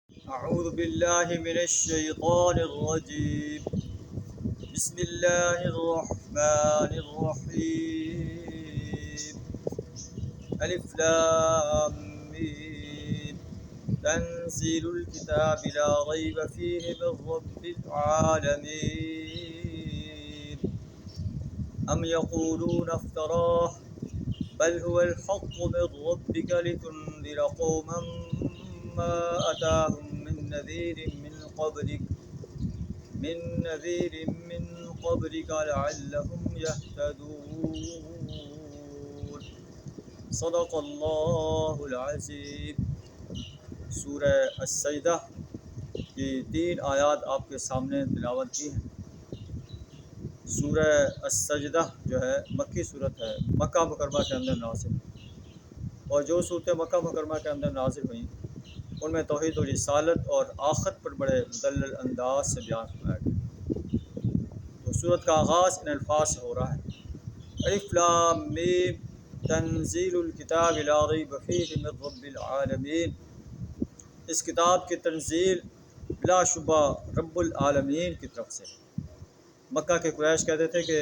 اعوذ باللہ من الشیطان الرجیم بسم اللہ الرحمن الرحیم الف لام میم تنزیل الکتاب لا ریب فیہ من رب العالمین ام یقولون افتراہ بل هو الحق من ربك لتنذر قوما ما أتاهم من نذير من قبلك لعلهم يهتدون صدق اللہ العظیم۔ سورہ السجدہ کی 3 آیات آپ کے سامنے تلاوت کی ہیں۔ سورہ السجدہ جو ہے مکی صورت ہے، مکہ مکرمہ کے اندر نازل، اور جو صورتیں مکہ مکرمہ کے اندر نازل ہوئیں ان میں توحید و رسالت اور آخرت پر بڑے مدلل انداز سے بیان فرمایا گیا۔ تو صورت کا آغاز ان الفاظ سے ہو رہا ہے، الف لام میم تنزیل الکتاب لا ریب فیہ من رب العالمین۔ اس کتاب کی تنزیل بلا شبہ رب العالمین کی طرف سے۔ مکہ کے قریش کہتے تھے کہ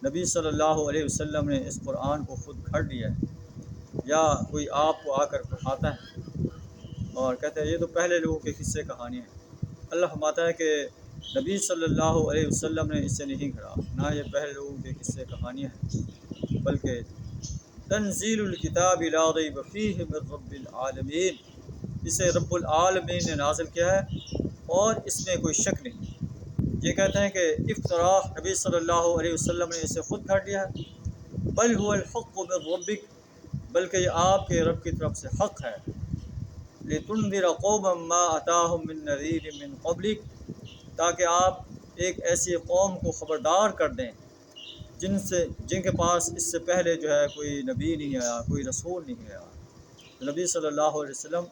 نبی صلی اللہ علیہ وسلم نے اس قرآن کو خود گھڑ لیا ہے یا کوئی آپ کو آ کر پڑھاتا ہے، اور کہتے ہیں یہ تو پہلے لوگوں کے قصے کہانیاں ہیں۔ اللہ فرماتا ہے کہ نبی صلی اللہ علیہ وسلم نے اسے نہیں گھڑا، نہ یہ پہلے لوگوں کے قصے کہانیاں ہیں، بلکہ تنزیل الکتاب لا ریب فیہ من رب العالمین، اسے رب العالمین نے نازل کیا ہے اور اس میں کوئی شک نہیں۔ یہ کہتے ہیں کہ افتراء نبی صلی اللہ علیہ وسلم نے اسے خود گھڑ لیا ہے، بل هو الحق من ربک، بلکہ یہ آپ کے رب کی طرف سے حق ہے، لتنذر قوما ما اتاهم من نذیر من قبلک، تاکہ آپ ایک ایسی قوم کو خبردار کر دیں جن کے پاس اس سے پہلے جو ہے کوئی نبی نہیں آیا، کوئی رسول نہیں آیا۔ تو نبی صلی اللہ علیہ وسلم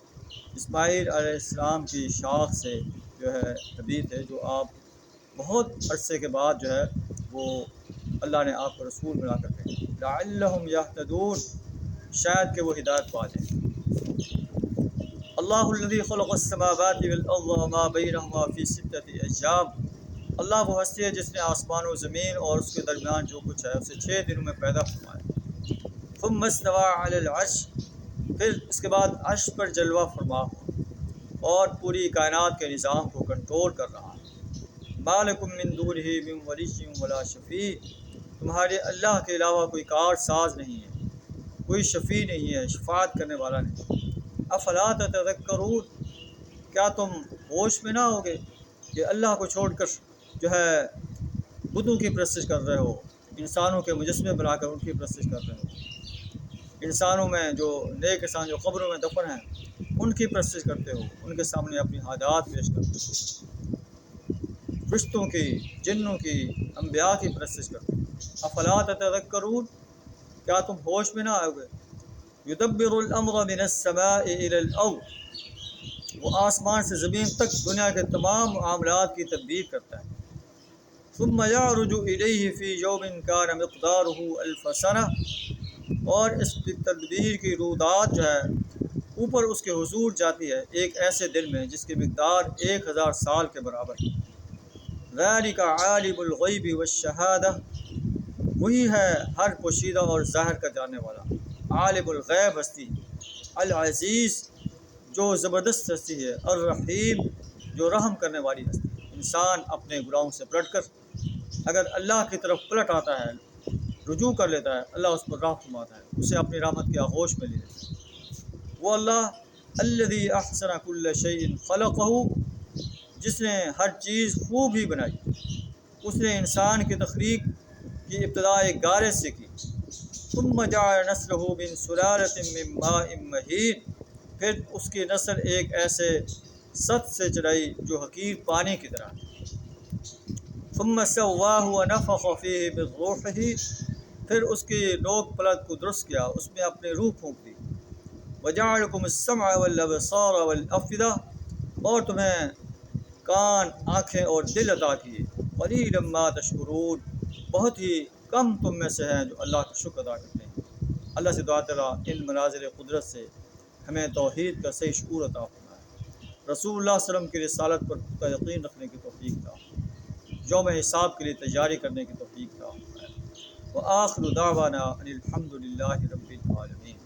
اسماعیل علیہ السلام کی شاخ سے جو ہے نبی تھے، جو آپ بہت عرصے کے بعد جو ہے وہ اللہ نے آپ کو رسول بنا کر بھیجا، لعلہم یہتدون، شاید کہ وہ ہدایت پا جائیں۔ اللہ الذی خلق السماوات والارض وما بینہما فی 6 ایام، اللہ وہ ہستی ہے جس نے آسمان و زمین اور اس کے درمیان جو کچھ ہے اسے 6 دنوں میں پیدا فرمایا۔ ثم استوى علی العرش، پھر اس کے بعد عرش پر جلوہ فرما ہوا اور پوری کائنات کے نظام کو کنٹرول کر رہا ہے۔ ما لکم من دونہ من ولی ولا شفیع، تمہارے اللہ کے علاوہ کوئی کار ساز نہیں ہے، کوئی شفیع نہیں ہے، شفاعت کرنے والا نہیں۔ افلا تتذکرون، کیا تم ہوش میں نہ ہوگے کہ اللہ کو چھوڑ کر جو ہے بتوں کی پرستش کر رہے ہو، انسانوں کے مجسمے بنا کر ان کی پرستش کر رہے ہو، انسانوں میں جو نیک انسان جو قبروں میں دفن ہیں ان کی پرستش کرتے ہو، ان کے سامنے اپنی حاجات پیش کرتے ہو، فرشتوں کی، جنوں کی، انبیاء کی پرستش کرتے ہو۔ افلا تتذکرون، کیا تم ہوش میں نہ آؤ گے؟ یدبر الامر من السماء الى الارض، وہ آسمان سے زمین تک دنیا کے تمام معاملات کی تدبیر کرتا ہے۔ ثم یعرج الیہ فی یوم کان مقدارہ الف سنہ، اور اس تدبیر کی رودات جو ہے اوپر اس کے حضور جاتی ہے ایک ایسے دن میں جس کی مقدار 1000 سال کے برابر ہے۔ ذالک عالم الغیب والشہادہ، وہی ہے ہر پوشیدہ اور ظاہر کا جاننے والا، عالم الغیب ہستی، العزیز جو زبردست ہستی ہے، الرحیم جو رحم کرنے والی ہستی ہے۔ انسان اپنے گناہوں سے پلٹ کر اگر اللہ کی طرف پلٹ آتا ہے، رجوع کر لیتا ہے، اللہ اس پر رحم فرماتا ہے، اسے اپنی رحمت کی آغوش میں لے لیتا ہے۔ وہ اللہ الذی احسن کل شیء خلقہ، جس نے ہر چیز خوب ہی بنائی، اس نے انسان کی تخلیق کی ابتدا ایک گارے سے کی۔ ثم جعل نسلہ من سلالۃ من ماء مہین، پھر اس کی نسل ایک ایسے سط سے چلائی جو حقیر پانی کی طرح۔ ثم سواہ ونفخ فیہ من روحہ، پھر اس کی نوک پلک کو درست کیا، اس میں اپنی روح پھونک دی۔ وجعلکم السمع والابصار والافئدہ، اور تمہیں کان، آنکھیں اور دل عطا کیے۔ قلیلا ما تشکرون، بہت ہی کم تم میں سے ہیں جو اللہ کا شکر ادا کرتے ہیں۔ اللہ سے دعا تعالیٰ ان مناظر قدرت سے ہمیں توحید کا صحیح شعور عطا فرمائے۔ رسول اللہ صلی اللہ علیہ وسلم کی رسالت پر پختہ یقین رکھنے کی توفیق تھا، یوم حساب کے لیے تیاری کرنے کی توفیق تھا۔ وآخر دعوانا ان الحمد للہ رب العالمین۔